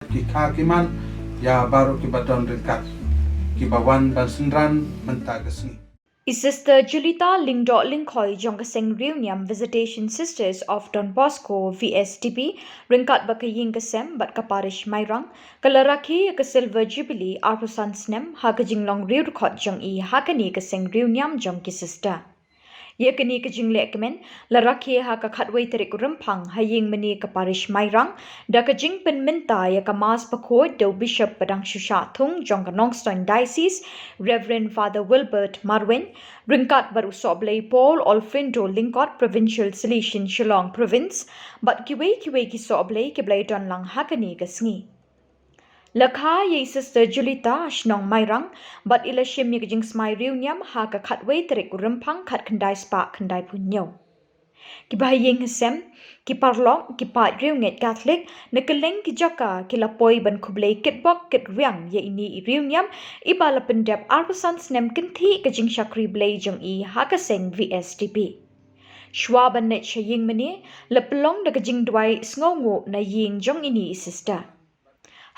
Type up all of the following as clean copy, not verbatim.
kikha kiman ya baru kibadon ringkat kibawan ban sendran mentagasni. Sister Julita Lingdo Lingkhoy Jongaseng Reunion Visitation Sisters of Don Bosco VSTP Ringkat Bakaying Kasem Bat Kaparish Mairang Kalaraki ka Silver Jubilee Arpusan Snem Hakajinglong Riurkot Jong I Hakani Kaseng Reunion Jong Ki Sister. Ye kini kejing lekmen laraki ha ka khatway terik rempang haying meni ka parish mairang da kejing penminta ya ka mas pakod do bishop padang shusha thung jong ka Nongstoin diocese Reverend Father Wilbert Marwin ringkat baru soblay Paul Olfrindo Lingkot Provincial Silesian Shillong Province bat kiwe ki soblay ki blay don lang hakani ka sngi. Lakha ye Sister Julita Shnong Mairang but ila shim ye jing smai reunion ha ka khatway terik rempang khat khandai spa khandai punyo. Ki bahayeng sem ki parlok ki pat reunget Catholic nakeleng ki jaka ki lapoi ban kublai kitbok kit riang ye ini reunion ibala pendep arpusan snem kinthi ka jing shakri blai jong I ha ka seng VSTP. Shwa ban net shaying mani lepelong da ka jing dwai sngongo na ying jong ini sister.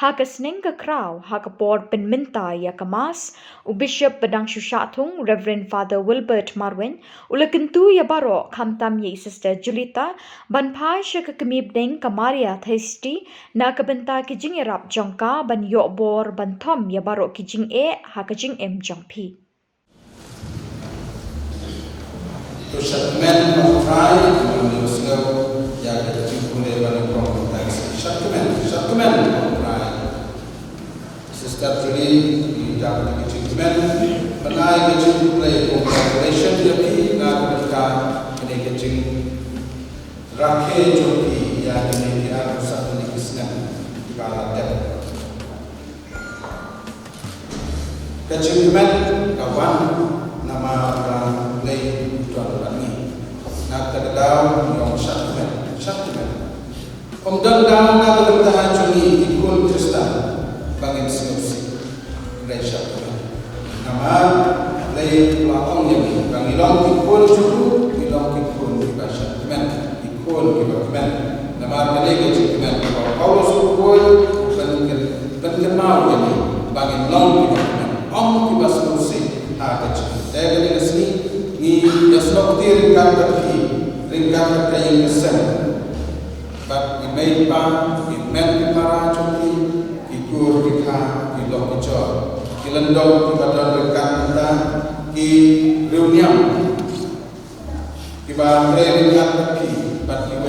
Haka snengka kraw haka board penminta ya kamas u bishop padang shushatung Reverend Father Wilbert Marwin ulakentu ya baro kamtam ye Sister Julita ban pai shaka kemib deng kamaria thisti na kabenta kijing erap jongka ban yo bor ban thom ya baro kijing haka jing jongpi. To shakmen of try to slow ya kijing kule ban prong shakmen of try Sister Julie di dalam kejadian menai kejadian play congratulation jadi nak mereka ini kejadian rakyat joki yang ini dia satu di Kristen di Balaten kejadian kawan nama play tuan kami nak terdalam yang satu Omdang nak bertahan Julie ikut Kristen bangin sinusi Malaysia nama lay pelakon yang bangilong ikon juru ilong ikon di bahasa kemen ikon di bahasa nama kali kemen Paulus ikon bangin mau ini bangin long di bahasa di bahasa sinusi ada jadi dari sini ni yaslok dir ringkat yang kesen bak email pa email para joki Gur kita di lokicor, di lendong di badan rekan kita di reunion, di badan rekan tapi bagi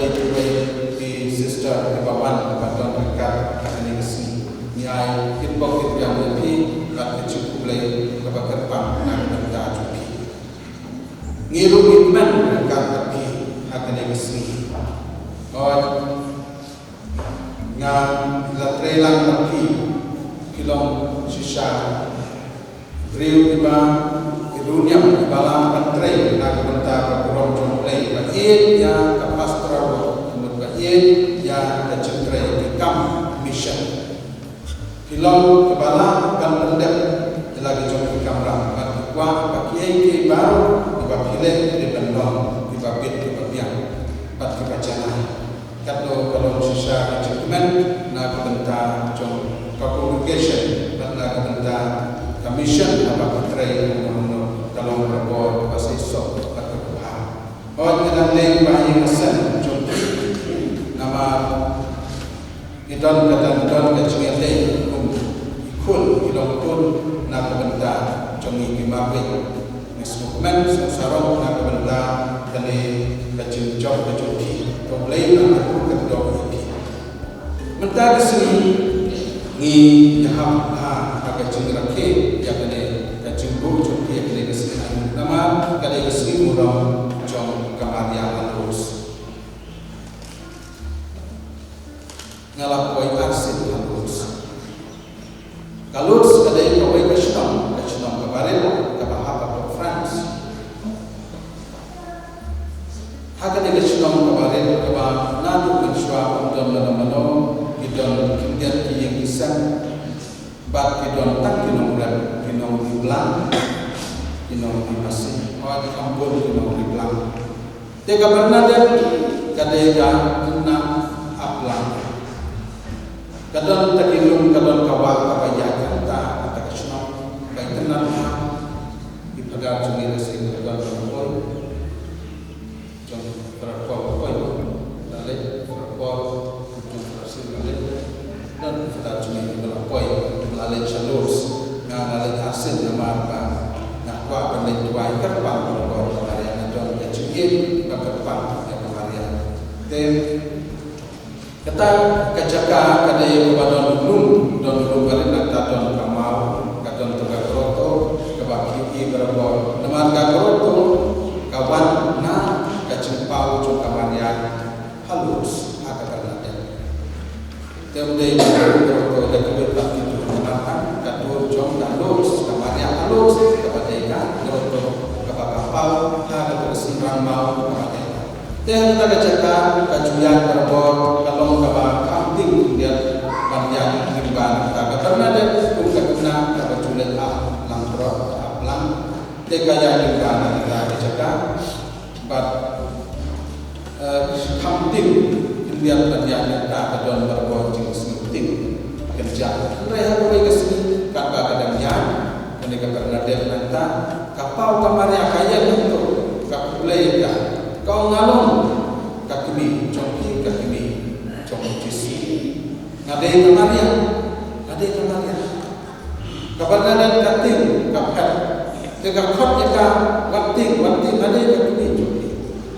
di sister di bawah di badan rekan ini kesini, niai hitbok yang lebih bagi cukup lagi kebakan pam nak kita cukup. Ngiru hitman rekan tapi akan ini kesini, ngam latrelang tapi kilong sisa riu tiba dunia balam pantrai nak bentar kurang jomplay baik ya kapastral baik ya kecentrai di kam mission kilong kepala kan pendek lagi jom kamera kan kuat pakai ke baru tiba pilih di bendong tiba bit tiba biang pat tiba jalan kalau sisa achievement na kabenta jong congregation na kabenta commission apa portray kalau report pasal so atau orang yang banyak sen jong nama idon kecil ikut ilokun na kabenta jong ikimabe movement sarong na kabenta kali kecil job kejoki boleh nak kedua ini. Mentari sini ni jaham agak cenderung ke yang ada kecemburuan joki yang ada kesini. Nama kalau kesini murah jom kemaria halus. Ngalap koi arsin halus. Kalau ada koi kesnom kemarin apa France. Akan ada kesnom kemarin nadu mensuap untuk menemano kita kemudian yang bisa bak kita tak kita di belang kita di masih di kampung kita di belang tega pernah dia kadang kena aplang Kadang takilum kadang kawal kabayakan ta kata kesenang baik tenan di pagar sungai resik kadang berpol jom berpol poi lalu berpol jom berhasil lalu dan pagar sungai berpol lalu jalus lalu hasil nama apa nak kuat benda tuai kerpan berpol karya jom kecil berkerpan yang karya kata kajaka kadai kepada dulu kali nak don kamau kadon tengah kroto kebaki berbor nama kroto kawan na kacempau jo kamanyan halus agak terlalu temdei kroto dah kebet baki tu makan kadon jom halus kamanyan halus kepada kroto kebakapau ha kesimpan mau kepada teh kita kajaka kajuyan berbor kalong kaba kamping dia banyak timban kata karena ada kena kaba julet langro aplang teh kaya timban kita kajaka bat kamping dia banyak kita kadon berbor jing sinting kerja mereka boleh kesini kaba kadangnya mereka karena dia nanta kapau kamari kaya untuk kapulai kau ngalung kakimi congki cisi ngadai kamaria kabarna dan kating kaphat tega khot jaka wating ngadai kakimi congki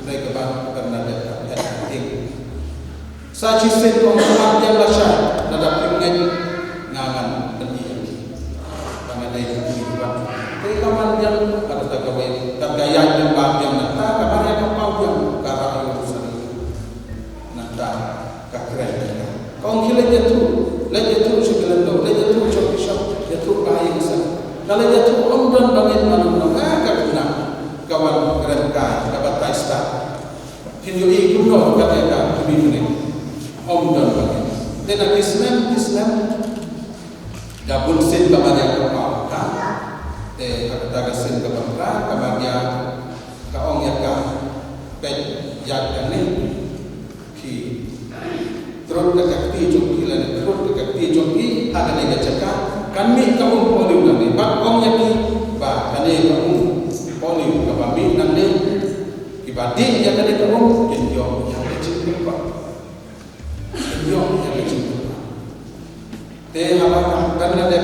ngai kabar karna dan kaphat kating sa cisen ko mat yang lasha nada pingai ngangan penyi pangadai kakimi ban tega kaman yang ada tagawe tagayan yang bab yang nata kamaria yang karang urusan nanta kakren kong kile jatu segelan do jatu chokishap jatu bayi san kalau jatu omdan bangin manum no kakuna kawan keren ka dapat taista hindu i kuno kata kami omdan bangin dan Islam dabun sin kamanya kapau ka kata sin kapau kamanya kaong yaka pet yang ni ki terus kakti jongki lana terus kakti jongki ada ni kacaka kami kaum poliu nani bak ong yaki ba kane kaum poliu kabami nani ibadi yang kane kaum kenyo yang kecil ba kenyo yang kecil ba te haba kan ada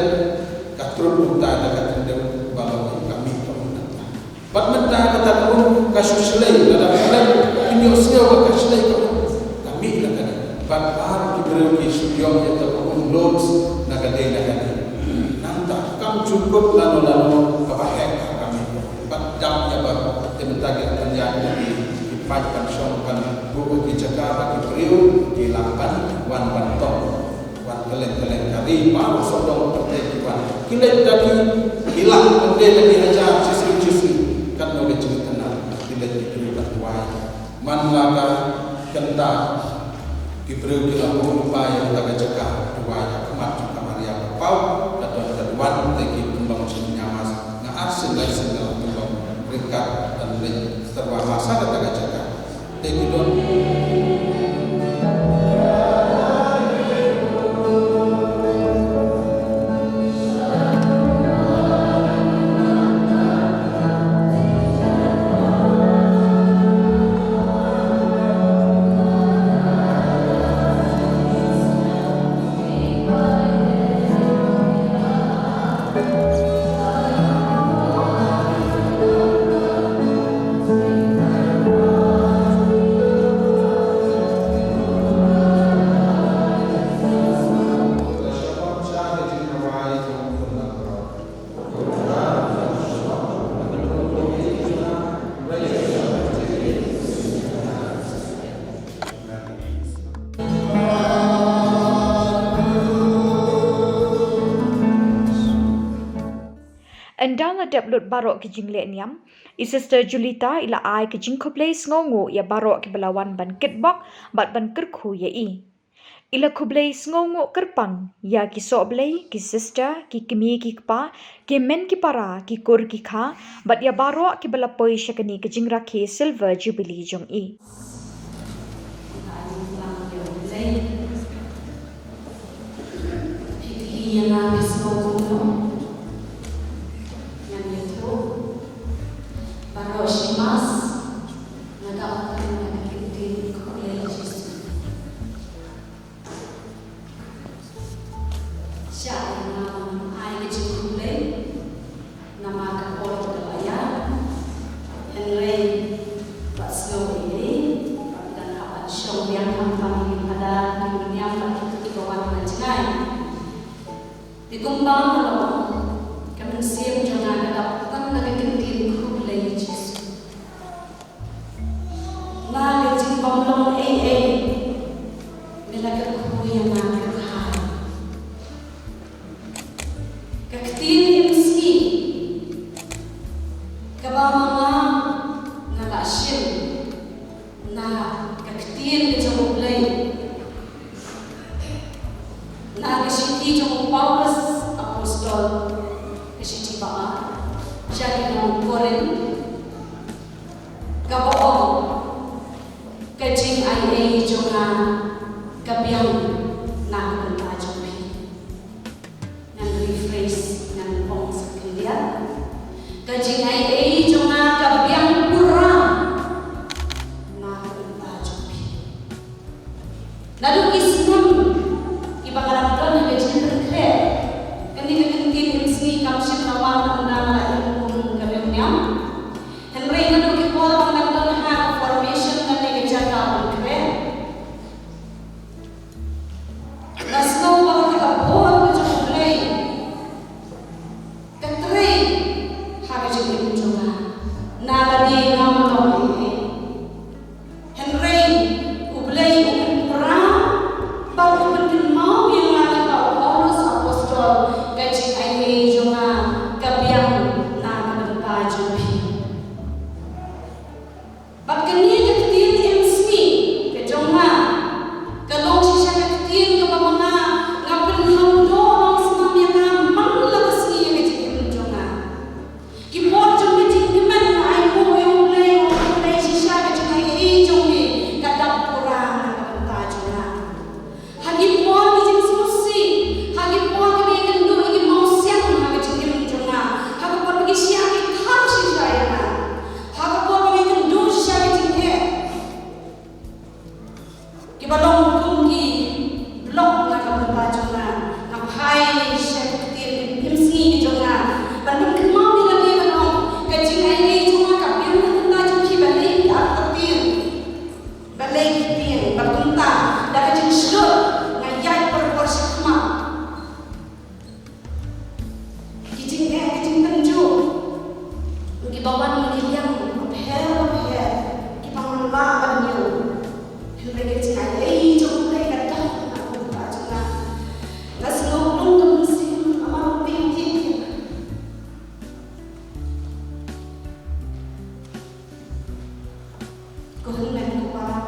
katrul buta ada katende balau kami kaum nata bat menta kata kaum kasuslei ada ini usia kasih kami nak bapak diberi kisah yang terkubur loads nak nanti kamu cukup lalu kepakai kami jam yang baru tementagi kerjaan di pajak syarikat buku di Jakarta di Priu di Lapan wan bantong wan keleng kali baru sodong pertemuan kilat lagi hilang kemudian lagi ajar sisi kan boleh cerita tidak diberikan tuai manlaka kenta diberi lalu upaya kita cekah tuai kemat kamaria pau atau keduan lagi kembang nyamas ngaarsin lagi segala kembang ringkat dan serba masa kita cekah tekidon Endang adap lut barok ke jingle niam, i sister Julita ila ai ke jingko place ngongo ya barok ke belawan ban kitbok bat ban kerku ya i. Ila ku place ngongo kerpang ya ki so blay ki sister ki kimi ki kpa ki men ki para ki kur ki kha bat ya barok ke belapoi syakani ke jingra ke silver jubilee jong i. Diana Pismokuno, yang itu Baroshimas, nagkakaroon na nakikitin colleges. Siya ay nagsikulay na makakapolo na bayan. Henry Basno ini, pagkakapan siyang biyang ang pamilya pada dunia pag-ibawan ng Chinay. Dikumbang na kami siyang jangan kadapatan nagkikitin kulay Jesu. Nagkikitin pamilong AA, nilagay ko yung nagkakahan. Kakitin MC, kabama na lasyon na kakitin sa kulay. Na kasiti yung Paulus Apostol kasiti ba siya yung Korin kaboong kajing ay yung kabiyang na kuntajong ng rephrase ng pong sa kanya kajing ay yung kabiyang kurang na kuntajong nadukis ng ibang alam doon na medyo nagkakre. Kanina-kanina sini kami siya nawawan na malaking kung gawin niya. Henry na nagkikor ang nagdoon na formation na nagkakre nagkakre. Nasno ba kakabuhan ka sa kulay? Katry, haga siya ito nga. Naladi nga mo doon Henry, ublay, ukulpura, bago penting mau yang lagi tahu Paulus Apostol gaji ai jonga kabiang na kabantaju bakani ketin MC ke jonga kalong sisya ketin ke mamanga ngapen hamdo lang semam yang mangla kasi ketin jonga kipot jong ketin keman ai mo yung play sisya ketin ai jongi kadap kurang na kabantaju na hagi po ang susi, hagi po ang kaibigan do, hagi mo siyang hagi chingin chunga, hagi po ang siya ikham siya na, hagi po ang kaibigan do siya chingin. Kibalong kungi blok na kabunta chunga, nabhay siya kitin himsi chunga, bandang kemau nilagay balong, kajing ay chunga kapir na kunta chungi balay at kapir, balay kitin, bagunta, daga ching slur. Yai perporsi kemau, kijing tenju, kibawan mengilang, berher, kibangun lawan yo, hendak kijing ayai jom mereka dah aku baca, nasi lorong tu mesti amal tinggi, kau hendak kuat,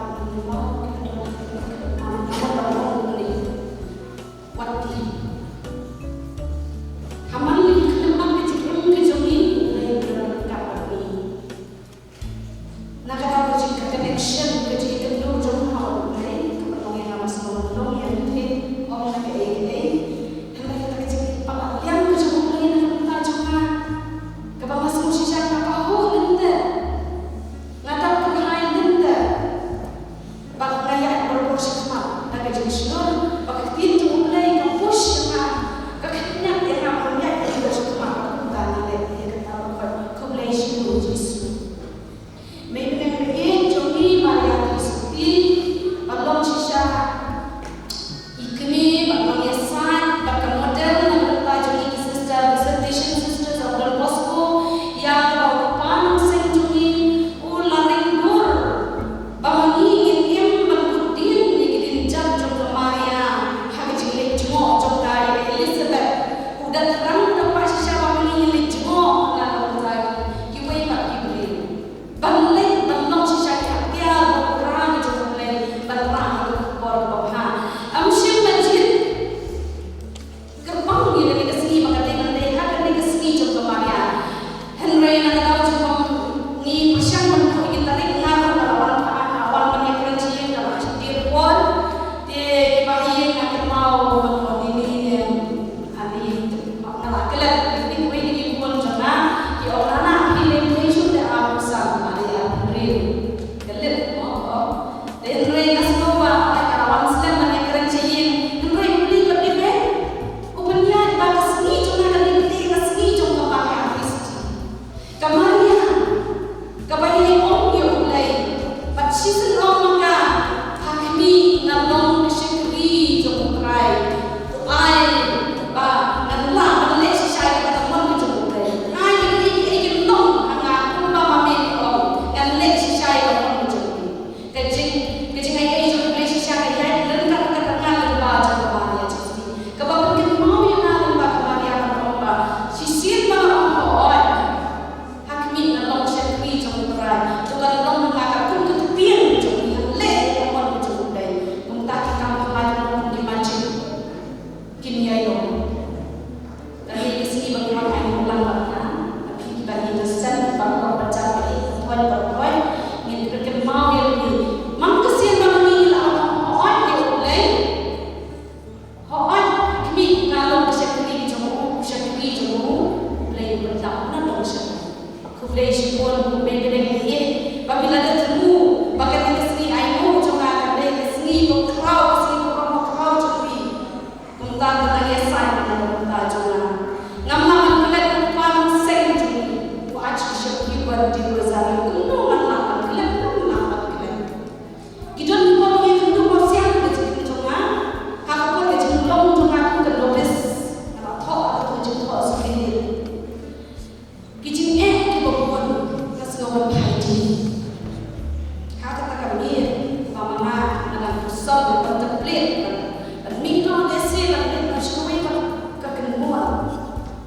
Population pun berbeza ni. Apabila ada temu, bagai kita sini ayo jangan ada kita sini berkau sini berkau jadi. Kemudian kita lihat kemudian jangan. Ngamlah kita paling sering jadi. Wajib siapa di bersama kuno ngamlah kita. Kita ni pun yang tentu masih ada jadi jangan. Kalau pun jadi long jangan kita lopes. Kalau thok atau jadi thok sekali. Kita kita buat kasih orang haji. Kata kami, bagaimana dalam pusat dan kontemplasi dan minta desi dan nasional kekenuan.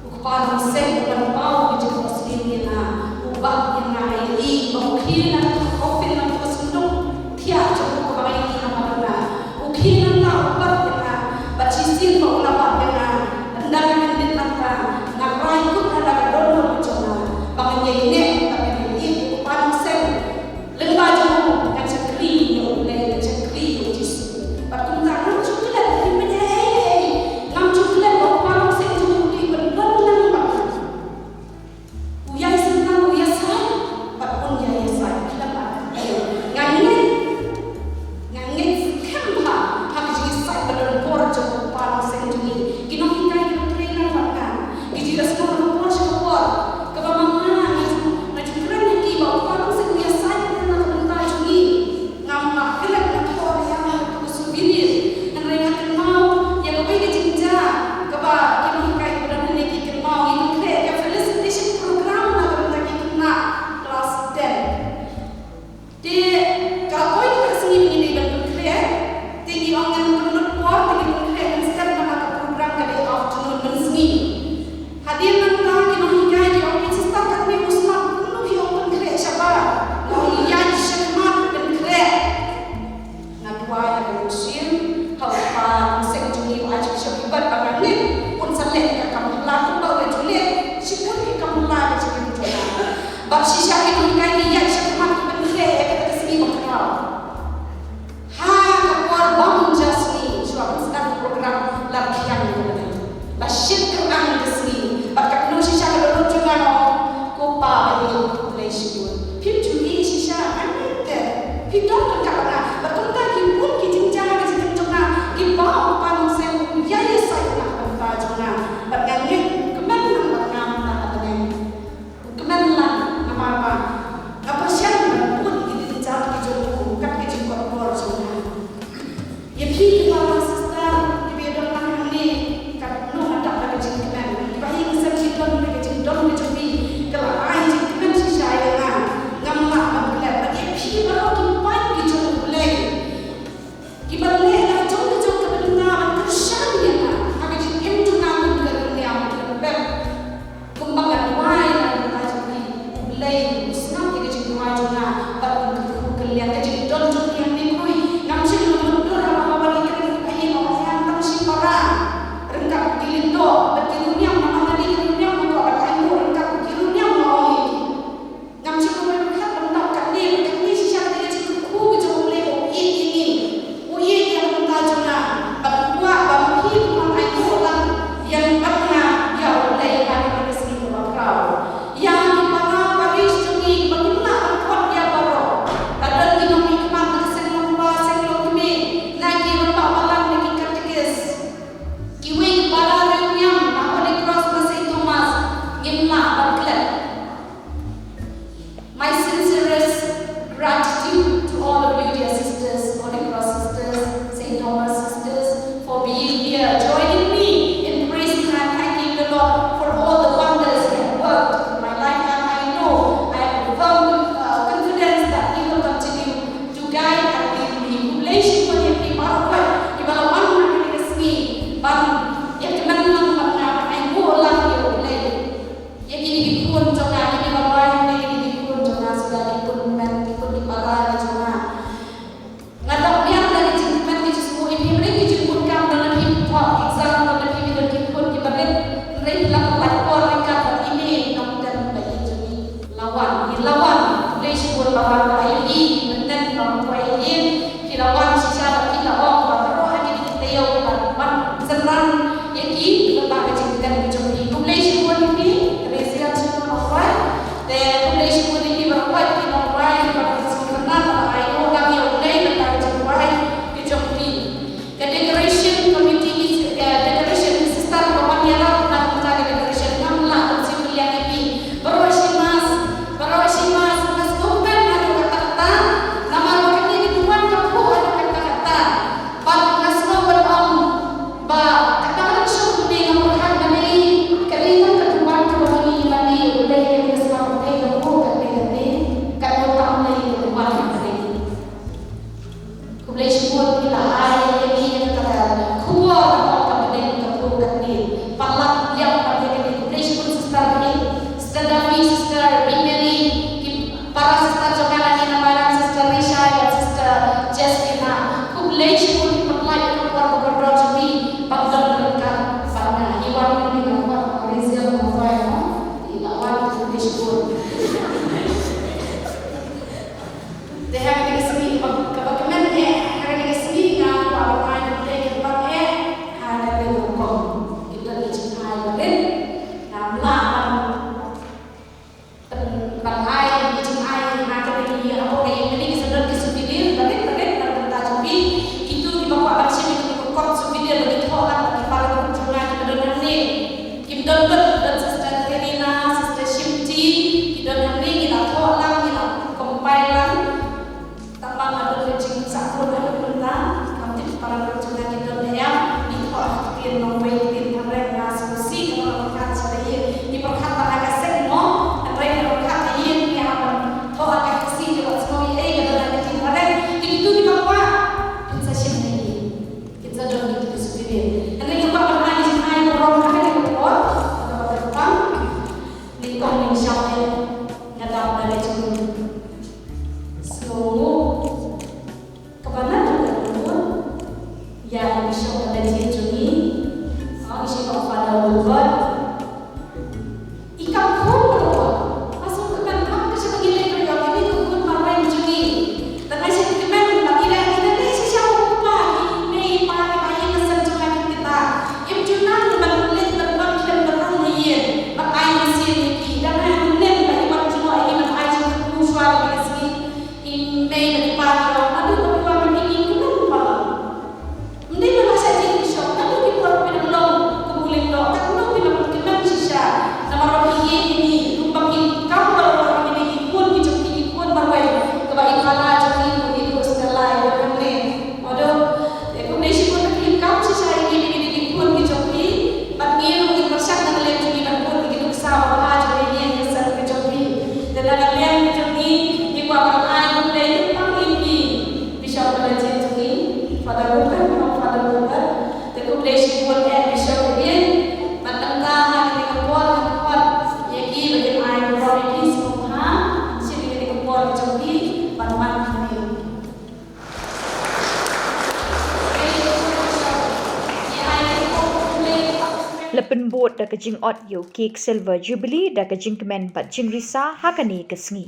Ukupaan sen dan bau di Australia na ubah yang naik ukir na ofin na pasundung tiap jauh kebagai ini amalna ukir na ubah yang na bacisin bau lapak yang na hendak mendin mata nak raih pun ada kedonor jona bagaimana ini tapi ini ukupaan sen lembah jauh yang sekri yang boleh yang sekri yang jisu berkunjung cukulah di mana ngam cukulah ukupaan sen jauh di berbulan uyai senang uyai say, pun uyai say. Kenapa? Ngangin kempa, hak jadi say pada bor jauh paling senjuni. Kino hikai kino trainer bahkan, kiji semua bor jauh bor. Kebamana macam keren lagi bawa paling sen uyai say pada bentar juni. Ngamak kelak nak bor yang tu souvenir. Henry nak mau yang kau ini cinta. Keba kino hikai pada nanti kita mau ini kerja felicitation program. Kelas 10. Di kalau kau ini kesini begini bentuk kerja, tinggi orang yang menurut kuat tinggi bentuk kerja instead nama program kali afternoon mensini. Hadir nanti kita hikai di orang yang setakat ni muslim penuh yang bentuk kerja siapa? Orang yang semangat bentuk kerja. Nadua yang berusia, kalau sekjuni wajib syakibat bagai ni pun selek kamu laku bawa juliet, sipun kamu laku jadi jualan. Bab sisa kita hikai dia semangat bentuk kita sini berkau. Ha kapal bang jasni suatu sedang program latihan kita. Basyik kerang kesini. Bakat no sisa kalau jangan kopa bagi population. Pim cumi sisa anete. Pim dong kerana berkontak pun kita jangan kita jangan ibau paling sen ya saya nak berkata jangan. Berganti kemenang berngam apa ni? Kemenang apa? Apa siapa pun kita jawab kita jawab kat kita jawab bor semua. Ya pi para sister di bidang mana ni kat no ada pada kita kemen. Bayi kita kita don kita pi kalau ai kita si saya na ngamla boleh. Bagi pi baru kita kita boleh. Kita boleh nak jauh ke benar tersan ya na. Aga kita itu nak ke dunia kita kembang wai lay senang kita jadi wajibnya pada kalian jadi don yang dikui ngambil mundur apa lagi kita orang yang tangsi para rengkap dilindo berkirunya mana tadi kirunya mau apa kayu rengkap kirunya mau ngambil mereka rengkap kami siapa dia jadi ku jadi boleh ini yang mentajuna berdua bagi orang kayu orang yang pernah ya oleh kami bersih berkau yang my sincerest gratitude to all of you, dear sisters, Holy Cross sisters, St. Thomas sisters, for being here, joining me in praising and thanking the Lord for all the wonders He has worked in my life. And I know, I have firm confidence that He will continue to guide and lead me. Population for the people of God, He will one man is me, but yet the man of God, I know love you, yet He will put on that, He will buy me. Sudah dipun diparah di sana. Ngadap biar dari jengkemen di semua ini mereka dijemputkan dalam hidup exam dalam hidup dijemput di balik mereka lakukan mereka ini kemudian bagi jadi lawan boleh sebut bahwa ini benar bahwa ini kirawan secara kita roh hanya kita yang lawan senang yang ini lembaga jengkemen dijemput boleh sebut ini resilience semua orang dan Palak liap pada kini English pun sister ini, sister Davi, sister Mary, para sister Jomela ni nama sister Risha dan sister Jasmina. English pun perlai keluar beberapa jadi pagdam mereka sana. Iwan ini nama Rizal Mawai, iwan English pun. Dehang ni sini kebagian ni, hari ni sini ngam awak main play kebagian, ada berhukum. Kita ni cakap balik, namlah bangai ni cakap ada lagi apa yang ini sedang disupidir, balik kita jadi itu di bawah aksi itu kot supidir bagi orang di para penjualan kebenaran ni. Kita dan sister Karina, sister Shimji, kita nanti kita tolak kita compilan. Tanpa ada rezeki satu dan benda, kami para penjualan kita melihat di bawah tin nomor tin mereka solusi kalau mereka sedaya di perkata agak semua, mereka berkata ini yang toh agak kesini buat semua ini adalah tin mereka itu di bawah session ini kita dah itu sendiri. Nanti kita bermain di sana orang kami yang berbuat atau berdepan di komunitas yang dalam dari itu. Kebenaran itu yang bisa ada di sini, bisa pada buat ikan pun berbuat. Masuk ke dalam bisa begini berjauh ini pun marah jadi. Dan saya kemen bagi kita ni siapa lupa ini pakai kesan juga kita. Yang junan berbuat berbuat dan berangin, pakai mesin ini dan yang nem bagi orang semua ini pakai juga suara di sini. Ini bagi pakai Lepen bot da kejing ot yo cake silver jubilee da kejing kemen pat jing risa hakani kesngi.